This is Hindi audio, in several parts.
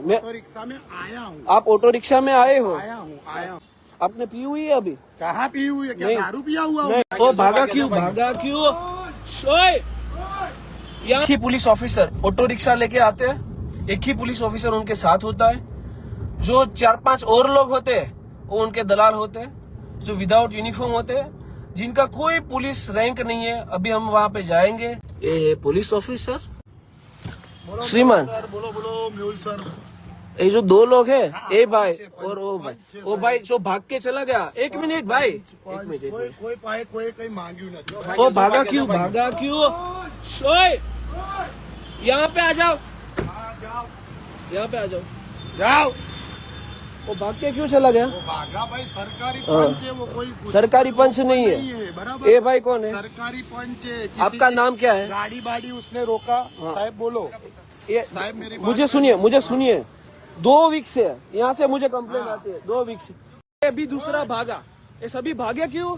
मैं ऑटो रिक्शा में आया हूँ। आप ऑटो रिक्शा में आए हो? आया हूँ। आपने पी हुई है अभी? कहाँ पी हुई है? क्या नहीं। दारू पिया हुआ हूँ? नहीं। वो भागा क्यों? यहाँ ही पुलिस ऑफिसर ऑटो रिक्शा लेके आते हैं, एक ही पुलिस ऑफिसर उनके साथ होता है। जो 4-5 और लोग होते हैं वो उनके दलाल होते हैं, जो विदाउट यूनिफॉर्म होते हैं, जिनका कोई पुलिस रैंक नहीं है। अभी हम वहाँ पे जाएंगे। ये है पुलिस ऑफिसर श्रीमान। बोलो मेहुल सर। ये जो 2 लोग हैं, ए भाई और ओ भाई जो भाग के चला गया। 1 मिनट भाई, 1 मिनट। कोई पाए कोई कहीं मांगी नहीं। वो भागा क्यों? यहाँ पे आ जाओ, यहाँ पे आ जाओ। जाओ। वो भाग के क्यों चला गया? वो भागा भाई, सरकारी पंच है वो, कोई सरकारी पंच नहीं है। बराबर। ए भाई कौन है? सरकारी पंच है। आपका नाम क्या है? गाड़ी बाड़ी उसने रोका। साहब बोलो। ये साहब मेरी मुझे सुनिए 2 वीक से यहाँ से मुझे कंप्लेंट आती है, 2 वीक से। अभी दूसरा भागा। ये सभी भागे क्यों?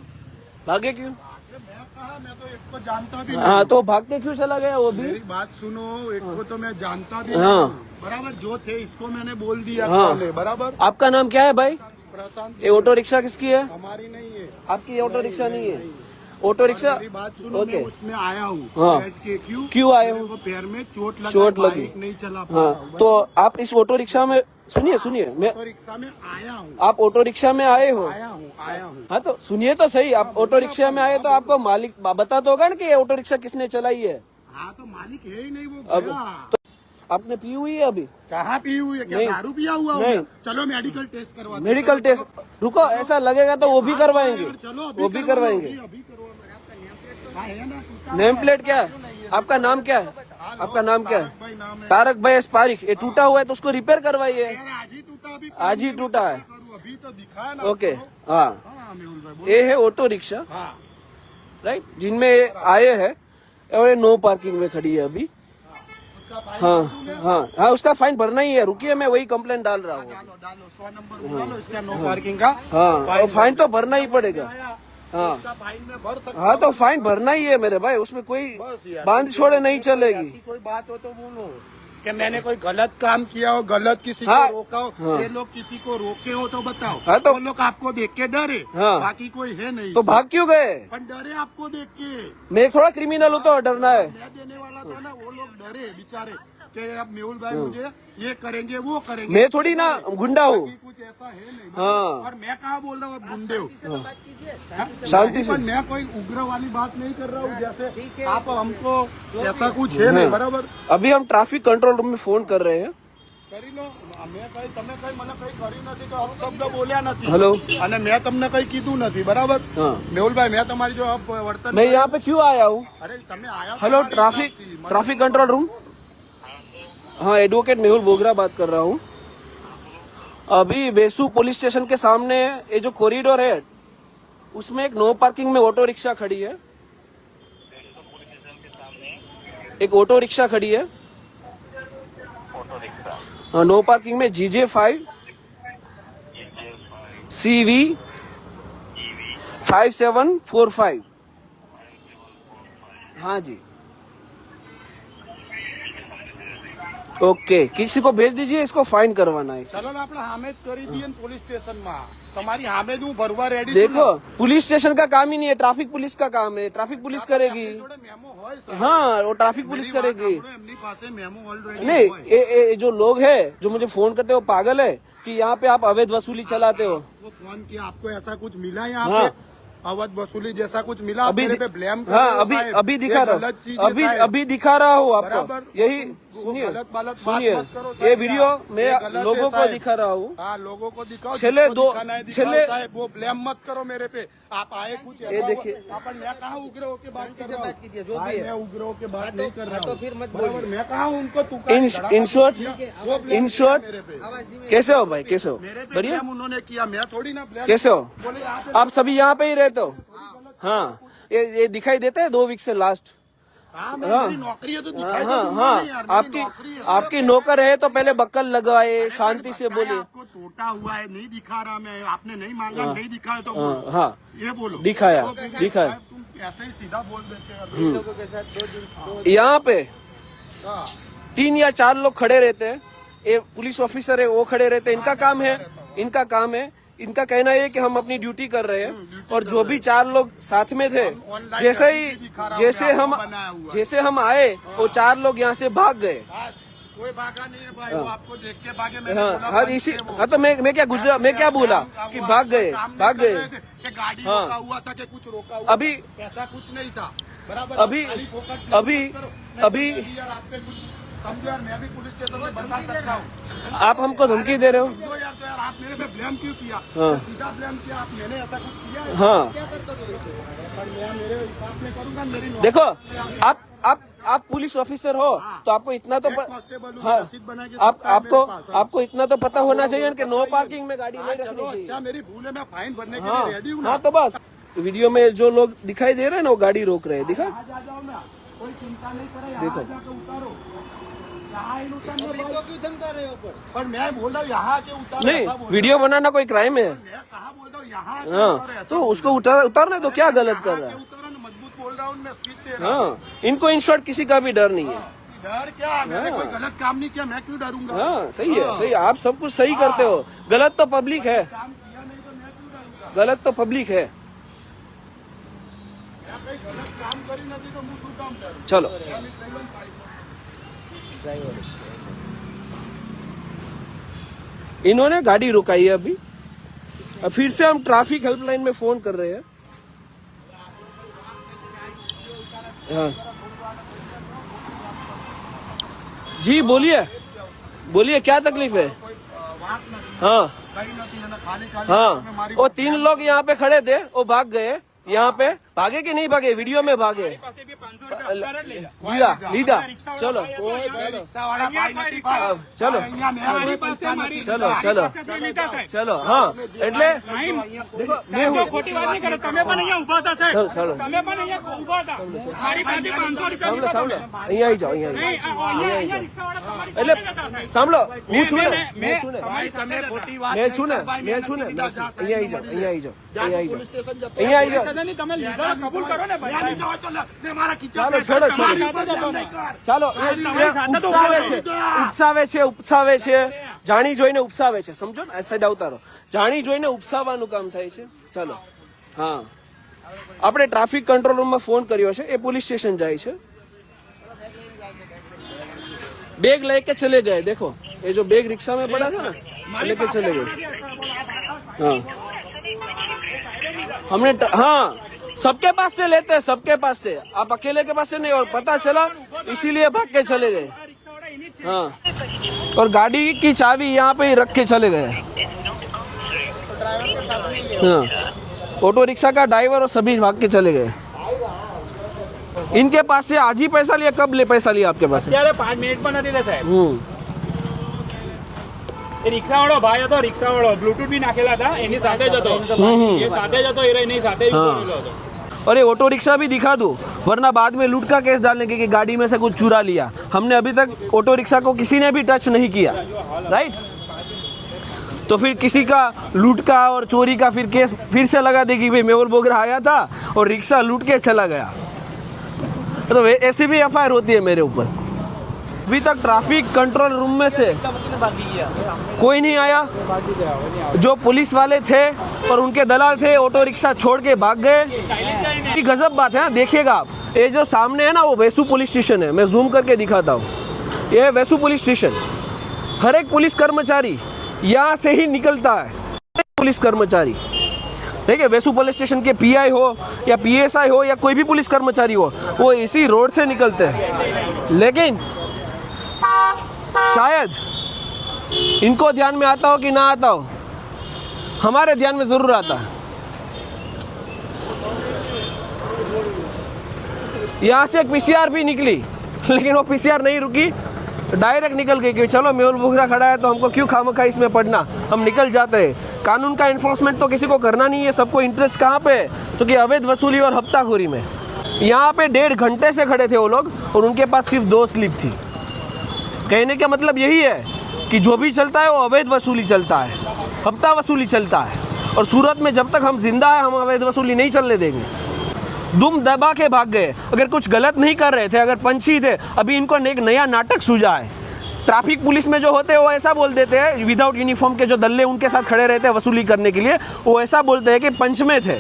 मैं तो एक को जानता भी नहीं। हाँ, तो भागते क्यों चला गया वो भी? मेरी बात सुनो, एक को तो मैं जानता भी हाँ। नहीं। बराबर, जो थे इसको मैंने बोल दिया। हाँ। बराबर। आपका नाम क्या है भाई? प्रशांत। ये ऑटो रिक्शा किसकी है? हमारी नहीं है। आपकी ऑटो रिक्शा नहीं है? Auto rickshaw. मेरी बात सुनो, ओके। मैं उसमें आया हूँ। हाँ। बैठ के क्यों आए हो? मेरे को पैर में चोट लगी। लगी। नहीं चला पा हाँ, रहा हूँ। तो आप इस ऑटो रिक्शा में सुनिए मैं ऑटो रिक्शा में आया हूँ। आप ऑटो रिक्शा में आए हो? आया हूँ। हाँ, तो सुनिए तो सही। आप ऑटो रिक्शा में आए तो आपको मालिक बता तो होगा ना कि ये ऑटो रिक्शा किसने चलाई है। हाँ, तो मालिक है ही नहीं वो। अब गया। तो आपने पी हुई है अभी? कहाँ पी हुई है? क्या नहीं। दारू पिया हुआ नहीं। हूँ? चलो मेडिकल टेस्ट करवा। मेडिकल टेस्ट रुको, ऐसा लगेगा तो वो भी करवाएंगे। चलो वो भी करवाएंगे। अभी करवा। नेम प्लेट क्या है? आपका नाम क्या है? आपका नाम क्या है? भाई नाम है। तारक भाई अस्पारिक। ये टूटा हुआ है तो उसको रिपेयर करवाइए। आज ही टूटा। अभी आज ही टूटा है। अभी तो दिखा ना। ओके। हाँ, हाँ मेहुल भाई बोलो। ये है ऑटो रिक्शा, हाँ। राइट, जिनमें आए हैं और ये नो पार्किंग में खड़ी है अभी। हाँ, उसका फाइन भरना ही है। रुकिए, मैं वही कंप्लेंट डाल रहा हूँ। डालो 100 नंबर बुला लो इसका, नो पार्किंग का। हाँ, फाइन तो भरना ही पड़ेगा। हाँ, फाइन में भर सकता। हाँ, तो फाइन भरना ही है मेरे भाई, उसमें कोई बांध छोड़े नहीं चलेगी। कोई बात हो तो बोलो कि मैंने कोई गलत काम किया हो, गलत किसी हाँ। को रोका हो। हाँ। ये लोग किसी को रोके हो तो बताओ। हाँ, तो वो लोग आपको देख के डरे। हाँ। बाकी कोई है नहीं। तो भाग क्यों गए? पर डरे आपको देख के। मैं थोड़ा क्रिमिनल हूँ तो डरना है? मैं देने वाला था ना, वो लोग डरे बेचारे कि अब मेहुल भाई मुझे ये करेंगे वो करेंगे। मैं थोड़ी ना गुंडा हूँ। कुछ ऐसा है नहीं। हाँ। और मैं कहाँ बोल रहा हूँ अब गुंडे हो? शांति से। पर मैं कोई उग्र वाली बात नहीं कर रहा हूँ, जैसे आप हमको ऐसा कुछ है नहीं। बराबर। अभी हम ट्रैफिक कंट्रोल रूम में फोन कर रहे हैं। કરી લો, અમે કઈ તમે કઈ મને કઈ કરી નથી તો અપશબ્દ બોલ્યા નથી। हेलो। અને मैं તમને કઈ કીધું નથી। બરાબર। हाँ, મેહુલભાઈ मैं તમારી जो વર્તન मैं यहाँ पे क्यों आया हूँ? अरे તમે आया। Hello, traffic control room. हाँ, एडवोकेट मेहुल बोगरा बात कर रहा हूँ। अभी वेसू पुलिस स्टेशन के सामने ये जो कॉरिडोर है उसमें एक नो पार्किंग में ऑटो रिक्शा खड़ी है। एक ऑटो रिक्शा खड़ी है। हाँ, नो पार्किंग में GJ5 CV 5745। हाँ जी, ओके, किसी को भेज दीजिए, इसको फाइन करवाना है। चलो આપણે હામે જ કરી દઈએ ને પોલીસ સ્ટેશનમાં। તમારી હામે જ હું ભરવા રેડી છું। देखो, पुलिस स्टेशन का काम ही नहीं है, ट्रैफिक पुलिस का काम है। ट्रैफिक पुलिस करेगी। જોડે મેમો હોય સર। हाँ, वो ट्रैफिक पुलिस करेगी। એમની પાસે મેમो ઓલરેડી नहीं, હોય। ये जो लोग हैं जो मुझे फोन करते हो पागल है कि यहाँ पे आप अवैध वसूली चलाते हो। वो फोन किया, आपको ऐसा कुछ मिला यहाँ हाँ। पे? अवैध वसूली जैसा कुछ मिला? अभी मेरे पे ब्लेम कर हाँ, रहे हो साहब। अभी दिखा ये रहा गलत चीज हूँ। है साहब। अभी दिखा रहा हूँ आपको। बराबर। यही वो सुनिए, गलत बात सुनिए, मत करो साहब। ये वीडियो ये मैं गलत है लोगों को साहब। दिखा रहा हूँ। हाँ, लोगों को दिखाओ। छेले जिसको दो- दिखाना है दिखाओ छेले- साहब, वो ब्लेम मत करो मेरे पे। आप आए कुछ ये ऐसा देखिए। अपन मैं कहाँ उग्र होके बात कर रहा हूँ? जो भी है। मैं उग्र होके बात नहीं कर रहा तो हूँ। फिर मत बराबर, मैं कहा हूँ उनको तू इन शॉर्ट, इन शॉर्ट, कैसे हो भाई? कैसे हो? मेरे पे बढ़िया। ब्लेम उन्होंने किया, मैं थोड़ी ना ब्लेम। कैसे हो? बोले यहाँ पे आप सभी यहाँ पे ही रहते हो? हाँ, ये दिखाई देता है 2 वीक से लास्ट। हाँ, मेरी नौकरी है तो दिखाई तो हाँ, दूंगा हाँ, नहीं यार, मेरी आपकी नौकरी है। आपकी नौकर है तो पहले बक्कल लगाए, शांति से बोलिए। आपको टूटा हुआ है, नहीं दिखा रहा मैं। आपने नहीं मांगा, नहीं दिखाया तो बोलो। हाँ, ये बोलो। दिखाया, तो कैसे दिखाया। साहब, तुम ऐसे ही सीधा बोल देते हो। लोगों के साथ दो यहाँ पे हाँ। 3 या 4 लोग खड़े रहते हैं, ये पुलिस ऑफिसर है वो खड़े रहते हैं, इनका काम है, इनका कहना है कि हम अपनी ड्यूटी कर रहे हैं। और जो भी 4 लोग साथ में थे, जैसे हम आए वो 4 लोग यहाँ से भाग गए। कोई भागा नहीं है भाई, वो आपको देख के भागे। तो मैं क्या बोला कि भाग गए। गाड़ी रोका हुआ था कि कुछ रोका हुआ, अभी ऐसा कुछ नहीं था। बराबर अभी आप मैं भी पुलिस स्टेशन में बता सकता हूँ। आप हमको धमकी दे रहे हो यार, तो यार आप मेरे पे ब्लेम क्यों किया? सीधा ब्लेम किया आप, मैंने ऐसा कुछ किया है? हाँ, मैं मेरे हिसाब में करूँगा। मेरी देखो आप पुलिस ऑफिसर हो तो आपको इतना तो आपको इतना तो पता होना चाहिए कि नो पार्किंग में गाड़ी नहीं रखनी चाहिए। अच्छा मेरी भूल है, मैं फाइन भरने के लिए रेडी हूँ। हाँ, तो बस वीडियो में जो लोग दिखाई दे रहे हैं ना वो गाड़ी रोक रहे हैं, दिखा कोई चिंता नहीं करे, देखो। उतारो पर मैं बोल रहा हूँ यहाँ के उतारो। नहीं, वीडियो बनाना कोई क्राइम है? मैं कहाँ बोल रहा हूँ यहाँ। हाँ, तो उसको उतारना तो क्या गलत कर रहा है? मजबूत बोल रहा हूँ मैं, स्पीच दे रहा हूँ। हाँ, इनको इन शॉर्ट किसी का भी डर नहीं है। डर क्या? मैंने कोई गलत काम नहीं किया, मैं क्यों डरूंगा? हाँ, सही है, आप सब कुछ सही करते हो। गलत तो पब्लिक है, काम किया नहीं तो मैं क्यों डरूंगा? गलत तो पब्लिक है। गलत काम करी नहीं तो मुझ को काम करूं। चलो, इन्होंने गाड़ी रुकाई है अभी। फिर से हम ट्रैफिक हेल्पलाइन में फोन कर रहे हैं। हाँ जी, बोलिए क्या तकलीफ है? हाँ हाँ, वो 3 लोग यहाँ पे खड़े थे, वो भाग गए। यहाँ पे भागे कि नहीं भागे? वीडियो में भागे। लीदा चलो चलो हाँ, એટલે देखो मैं हूँ। અહીંયા આવી જાઓ, એટલે સાંભળો, હું છું ને, અહીંયા આવી જાઓ, અહીંયા આવી જાઓ। कबूल करो ना भाई। ચાલો ઉપસાવે છે, જાણી જોઈને ઉપસાવે છે, સમજો ને? આ સાઈડ આવતા રહો, જાણી જોઈને ઉપસાવવાનું કામ થાય છે। ચાલો, હા, આપણે ટ્રાફિક કંટ્રોલ રૂમમાં ફોન કર્યો છે, એ પોલીસ સ્ટેશન જાય છે। बैग लेके चले गए, देखो ये जो बैग रिक्शा में पड़ा था ना, लेके चले गए। हाँ, हमने हाँ, सबके पास से लेते हैं, सबके पास से, आप अकेले के पास से नहीं। और पता चला इसीलिए भाग के चले गए। हाँ, और गाड़ी की चाबी यहाँ पे ही रख के चले गए। हाँ, ऑटो रिक्शा का ड्राइवर और सभी भाग के चले गए। इनके पास से आज ही पैसा लिया? कब ले पैसा लिया आपके पास? 5 मिनिट પણ નથી સાહેબ। એ રિક્ષાવાળો ભાઈ હતો, રિક્ષાવાળો બ્લૂટૂથ બી નાખેલા હતા, એની સાથે જ હતો, એ સાથે જ હતો, એની સાથે જ બોલેલો હતો। और ये ऑटो रिक्शा भी दिखा दूं, वरना बाद में लूट का केस डालने कि गाड़ी में से कुछ चुरा लिया। हमने अभी तक ऑटो रिक्शा को किसी ने भी टच नहीं किया, राइट? तो फिर किसी का लूट का और चोरी का फिर केस फिर से लगा देगी, भाई मेहुल बोगरा आया था और रिक्शा लूट के चला गया। तो ऐसी भी एफआईआर होती है मेरे ऊपर। अभी तक ट्रैफिक कंट्रोल रूम में से कोई नहीं आया। जो पुलिस वाले थे और उनके दलाल थे, ऑटो रिक्शा छोड़ के भाग गए। गजब बात है। हाँ, देखिएगा आप, ये जो सामने है ना, वो वेसु पुलिस स्टेशन है। मैं जूम करके दिखाता हूँ, ये वेसु पुलिस स्टेशन। हर एक पुलिस कर्मचारी यहाँ से ही निकलता है, पुलिस कर्मचारी, ठीक है? वेसु पुलिस स्टेशन के पीआई हो या पीएसआई हो या कोई भी पुलिस कर्मचारी हो, वो इसी रोड से निकलते हैं। लेकिन शायद इनको ध्यान में आता हो कि ना आता हो, हमारे ध्यान में जरूर आता है। यहाँ से एक पीसीआर भी निकली, लेकिन वो पीसीआर नहीं रुकी, डायरेक्ट निकल गई कि चलो मेहुल बोगरा खड़ा है तो हमको क्यों खामखा इसमें पड़ना, हम निकल जाते हैं। कानून का इन्फोर्समेंट तो किसी को करना नहीं है, सबको इंटरेस्ट कहाँ पे है? तो कि अवैध वसूली और हफ्ताखोरी में। यहाँ पे 1.5 घंटे से खड़े थे वो लोग और उनके पास सिर्फ 2 स्लिप थी। कहने का मतलब यही है कि जो भी चलता है वो अवैध वसूली चलता है, हफ्ता वसूली चलता है। और सूरत में जब तक हम जिंदा है, हम अवैध वसूली नहीं चलने देंगे। दुम दबा के भाग गए। अगर कुछ गलत नहीं कर रहे थे, अगर पंछी थे, अभी इनको एक नया नाटक सूझा है ट्रैफिक पुलिस में जो होते हैं वो ऐसा बोल देते हैं, विदाउट यूनिफॉर्म के जो दल्ले उनके साथ खड़े रहते हैं वसूली करने के लिए, वो ऐसा बोलते हैं कि पंच में थे।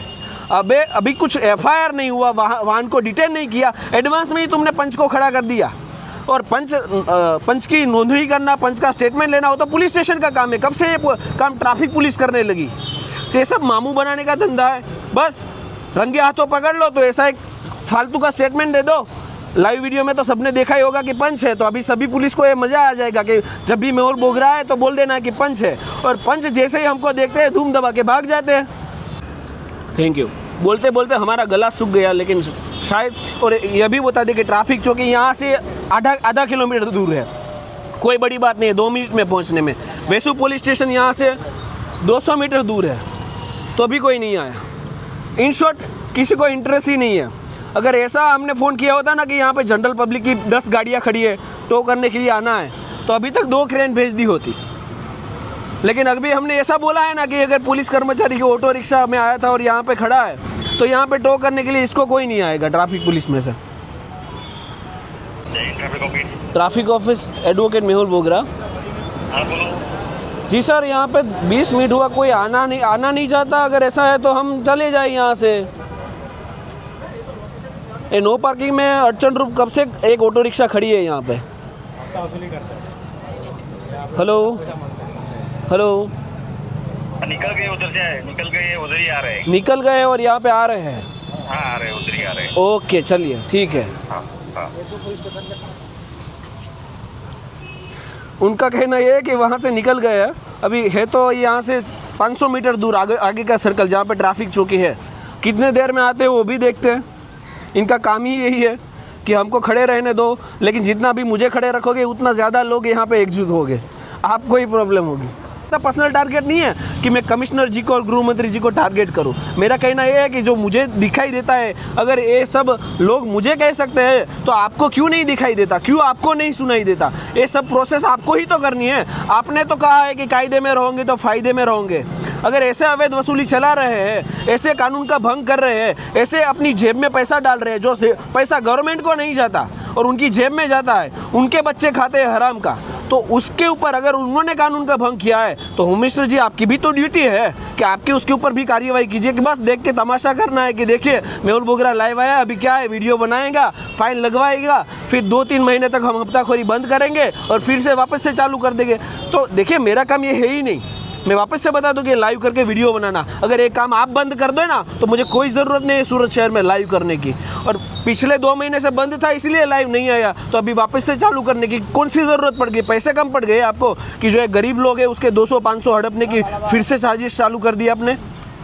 अभी कुछ एफआईआर नहीं हुआ, वाहन को डिटेन नहीं किया, एडवांस में ही तुमने पंच को खड़ा कर दिया। और पंच की नोंदणी करना, पंच का स्टेटमेंट लेना हो तो पुलिस स्टेशन का काम है। कब से ये काम ट्रैफिक पुलिस करने लगी? तो ये सब मामू बनाने का धंधा है। बस रंगे हाथों पकड़ लो तो ऐसा एक फालतू का स्टेटमेंट दे दो। लाइव वीडियो में तो सबने देखा ही होगा कि पंच है, तो अभी सभी पुलिस को ये मज़ा आ जाएगा कि जब भी मेहुल बोल रहा है तो बोल देना कि पंच है, और पंच जैसे ही हमको देखते हैं धूम दबा के भाग जाते हैं। Thank you. बोलते बोलते हमारा गला सूख गया, लेकिन शायद, और यह भी बता दें कि ट्रैफिक चौकी यहाँ से आधा किलोमीटर दूर है, कोई बड़ी बात नहीं है 2 मिनट में पहुँचने में। वेसू पुलिस स्टेशन यहाँ से 200 मीटर दूर है, तो भी कोई नहीं आया। इन शॉर्ट किसी को इंटरेस्ट ही नहीं है। अगर ऐसा हमने फ़ोन किया होता ना कि यहाँ पे जनरल पब्लिक की 10 गाड़ियाँ खड़ी है, टो करने के लिए आना है, तो अभी तक 2 क्रेन भेज दी होती। लेकिन अभी हमने ऐसा बोला है ना कि अगर पुलिस कर्मचारी की ऑटो रिक्शा में आया था और यहाँ पे खड़ा है, तो यहाँ पे टो करने के लिए इसको कोई नहीं आएगा ट्रैफिक पुलिस में से। Traffic office advocate Mehul Bogra. जी सर, यहाँ पे 20 मिनट हुआ, कोई आना नहीं चाहता। अगर ऐसा है तो हम चले जाए यहाँ से। ये नो पार्किंग में अड़चन रूप कब से एक ऑटो रिक्शा खड़ी है यहाँ पे। हेलो हेलो, निकल गए उधर से, निकल गए उधर ही आ रहे हैं। निकल गए और यहाँ पे आ रहे हैं? हाँ आ रहे हैं, उधर ही आ रहे हैं। ओके चलिए ठीक है। हाँ हाँ। उनका कहना ये है कि वहाँ से निकल गए हैं, अभी है तो यहाँ से 500 मीटर दूर आगे का सर्कल जहाँ पे ट्रैफिक चौकी है। कितने देर में आते हैं वो भी देखते हैं। इनका काम ही यही है कि हमको खड़े रहने दो, लेकिन जितना भी मुझे खड़े रखोगे उतना ज़्यादा लोग यहाँ पे एकजुट होंगे, आपको ही प्रॉब्लम होगी। पर्सनल टारगेट नहीं है कि मैं कमिश्नर जी को और गृह मंत्री जी को टारगेट करूं। मेरा कहना यह है कि जो मुझे दिखाई देता है, अगर ये सब लोग मुझे कह सकते हैं तो आपको क्यों नहीं दिखाई देता, क्यों आपको नहीं सुनाई देता? ये सब प्रोसेस आपको ही तो करनी है। आपने तो कहा है कि कायदे में रहोगे तो फायदे में रहोगे। अगर ऐसे अवैध वसूली चला रहे हैं, ऐसे कानून का भंग कर रहे हैं, ऐसे अपनी जेब में पैसा डाल रहे हैं, जो पैसा गवर्नमेंट को नहीं जाता और उनकी जेब में जाता है, उनके बच्चे खाते हैं हराम का, तो उसके ऊपर अगर उन्होंने कानून का भंग किया है तो होम मिनिस्टर जी आपकी भी तो ड्यूटी है कि आपके उसके ऊपर भी कार्रवाई कीजिए। कि बस देख के तमाशा करना है कि देखिए मेहुल बोगरा लाइव आया, अभी क्या है, वीडियो बनाएगा, फाइन लगवाएगा, फिर 2-3 महीने तक हम हफ्ताखोरी बंद करेंगे और फिर से वापस से चालू कर देंगे। तो देखिए मेरा काम ये है ही नहीं। मैं वापस से बता दूं कि लाइव करके वीडियो बनाना, अगर एक काम आप बंद कर दो ना तो मुझे कोई ज़रूरत नहीं है सूरत शहर में लाइव करने की। और पिछले 2 महीने से बंद था इसलिए लाइव नहीं आया, तो अभी वापस से चालू करने की कौन सी ज़रूरत पड़ गई? पैसे कम पड़ गए आपको कि जो है गरीब लोग है उसके 200-500 हड़पने की फिर से साजिश चालू कर दी आपने?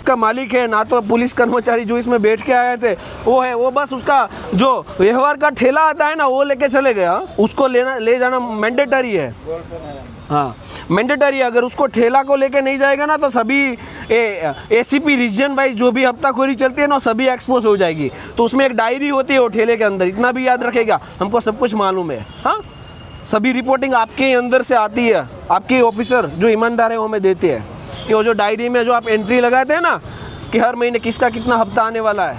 का मालिक है ना, तो पुलिस कर्मचारी जो इसमें बैठ के आए थे वो है, वो बस उसका जो व्यवहार का ठेला आता है ना वो लेके चले गया, उसको ले जाना मैंडेटरी है। हाँ मैंडेटरी, अगर उसको ठेला को लेके नहीं जाएगा ना तो सभी एसीपी रीजन वाइज जो भी हफ्ताखोरी चलती है ना सभी एक्सपोज हो जाएगी। तो उसमें एक डायरी होती है वो ठेले के अंदर, इतना भी याद रखेगा, हमको सब कुछ मालूम है। हाँ सभी रिपोर्टिंग आपके अंदर से आती है, आपके ऑफिसर जो ईमानदार है वो हमें देते हैं। कि वो जो डायरी में जो आप एंट्री लगाते हैं ना कि हर महीने किसका कितना हफ्ता आने वाला है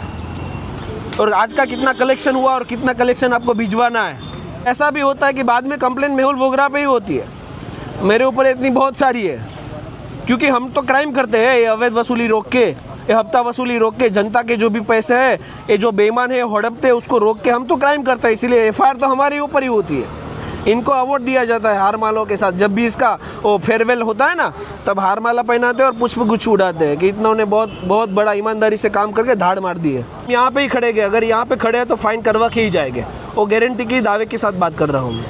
और आज का कितना कलेक्शन हुआ और कितना कलेक्शन आपको भिजवाना है। ऐसा भी होता है कि बाद में कंप्लेंट मेहुल बोगरा पे ही होती है, मेरे ऊपर इतनी बहुत सारी है, क्योंकि हम तो क्राइम करते हैं। ये अवैध वसूली रोक के, ये हफ्ता वसूली रोक के, जनता के जो भी पैसे है, ये जो बेईमान है हड़पते हैं उसको रोक के हम तो क्राइम करते हैं, इसीलिए एफआईआर तो हमारे ऊपर ही होती है। इनको अवार्ड दिया जाता है हार मालों के साथ, जब भी इसका वो फेयरवेल होता है ना तब हार माला पहनाते हैं और पुष्प गुच्छ उड़ाते हैं कि इन्होंने बहुत बड़ा ईमानदारी से काम करके धाड़ मार दी है। यहाँ पे ही खड़े गए, अगर यहाँ पे खड़े हैं तो फाइन करवा के ही जाएंगे, वो गारंटी की दावे के साथ बात कर रहा हूँ मैं।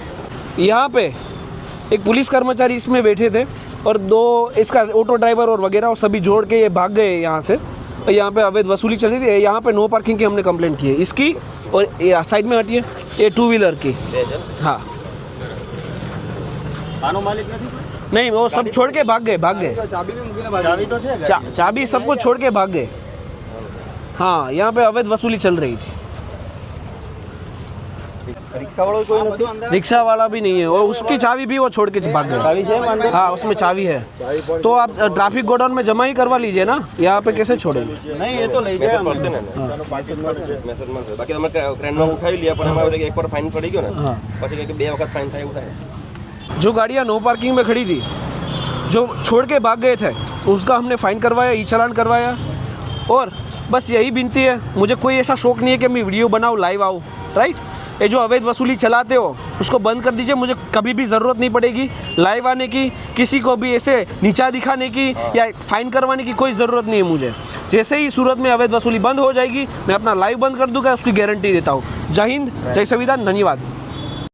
यहाँ पे एक पुलिस कर्मचारी इसमें बैठे थे और 2 इसका ऑटो ड्राइवर और वगैरह और सभी जोड़ के ये भाग गए यहाँ से। और यहाँ पे अवैध वसूली चली थी, यहाँ पे नो पार्किंग की हमने कंप्लेंट की है इसकी, और ये साइड में हटिए, ये 2 व्हीलर की। हाँ नहीं, वो सब छोड़ के भाग गए चाबी सब कुछ छोड़ के भाग गए। हाँ यहाँ पे अवैध वसूली चल रही थी। रिक्शा वाला भी नहीं है और उसकी चाबी भी वो छोड़ के भाग गए। हाँ उसमें चाबी है, तो आप ट्रैफिक गोडाउन में जमा ही करवा लीजिए ना, यहाँ पे कैसे छोड़ेंगे? नहीं ये तो ले जाए बाकी हमें क्रेन में उठा ही लिया, पर हमारे एक बार फाइन पड़ी गयो ना, પછી કે 2 વખત ફાઇન થાય એવું થાય। जो गाड़ियाँ नो पार्किंग में खड़ी थी, जो छोड़ के भाग गए थे, उसका हमने फ़ाइन करवाया, ई चालान करवाया। और बस यही विनती है, मुझे कोई ऐसा शौक नहीं है कि मैं वीडियो बनाऊँ, लाइव आऊँ, राइट। ये जो अवैध वसूली चलाते हो उसको बंद कर दीजिए। मुझे कभी भी ज़रूरत नहीं पड़ेगी लाइव आने की, किसी को भी ऐसे नीचा दिखाने की या फाइन करवाने की कोई ज़रूरत नहीं है मुझे। जैसे ही सूरत में अवैध वसूली बंद हो जाएगी, मैं अपना लाइव बंद कर दूंगा, उसकी गारंटी देता हूँ। जय हिंद, जय संविधान, धन्यवाद।